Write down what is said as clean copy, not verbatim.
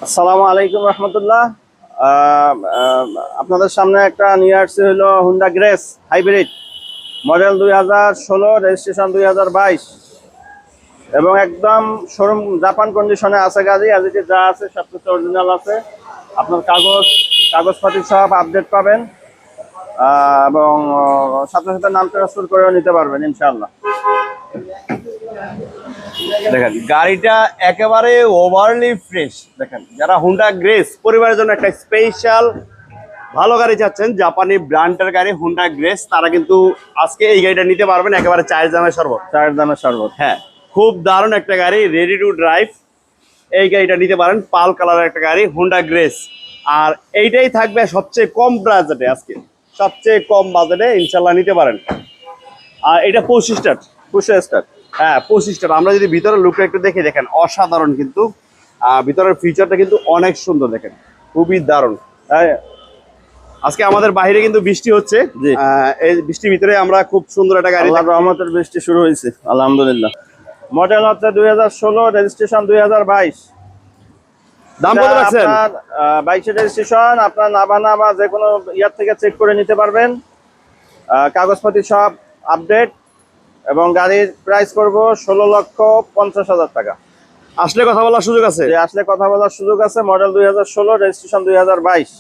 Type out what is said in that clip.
আসসালামু আলাইকুম রহমতুল্লাহ। আপনাদের সামনে একটা নিয়ে আসছে হলো Honda grace hybrid model 2016, registration 2022 এবং একদম শোরুম জাপান কন্ডিশনে আছে। গাড়ি অ্যাজিটি যা আছে সবকিছু অরিজিনাল আছে। আপনার কাগজপাতি সব আপডেট পাবেন এবং সাথে সাথে নাম ট্রান্সফার করেও নিতে পারবেন ইনশাআল্লাহ। দেখেন গাড়িটা একেবারে ওভারলি ফ্রেশ। দেখেন যারা হুন্ডা গ্রেস পরিবারের জন্য একটা স্পেশাল ভালো গাড়ি চাচ্ছেন, জাপানি ব্র্যান্ডের গাড়ি হুন্ডা গ্রেস, তারা কিন্তু আজকে এই গাড়িটা নিতে পারবেন একেবারে চায়ের দামের শরবত। চায়ের দামের শরবত। হ্যাঁ, খুব দারুণ একটা গাড়ি, রেডি টু ড্রাইভ। এই গাড়িটা নিতে পারেন, পাল কালারের একটা গাড়ি হুন্ডা গ্রেস। আর এইটাই থাকবে সবচেয়ে কম বাজেটে, আজকে সবচেয়ে কম বাজেটে ইনশাল্লাহ নিতে পারেন। আর এটা 25 স্টার। হ্যাঁ 25 আমরা যদি ভিতরের লুকটা একটু দেখে, দেখেন অসাধারণ কিন্তু। ভিতরের ফিচারটা কিন্তু অনেক সুন্দর, দেখেন খুবই দারুণ। আজকে আমাদের বাইরে কিন্তু বৃষ্টি হচ্ছে, জি। এই বৃষ্টির ভিতরে আমরা খুব সুন্দর একটা গাড়ি। আল্লাহর রহমতের বৃষ্টি শুরু হয়েছে আলহামদুলিল্লাহ। মডেল হচ্ছে 2016, রেজিস্ট্রেশন 2022। দাম কত রাখছেন? আপনার 22 রেজিস্ট্রেশন, আপনার নাভানা বা যে কোনো ইয়ার থেকে চেক করে নিতে পারবেন। কাগজপাতি সব আপডেট এবং গাড়ির প্রাইস করব 16,50,000 টাকা। আসলে কথা বলার সুযোগ আছে? যে আসলে কথা বলার সুযোগ আছে। Model 2016, registration 2022।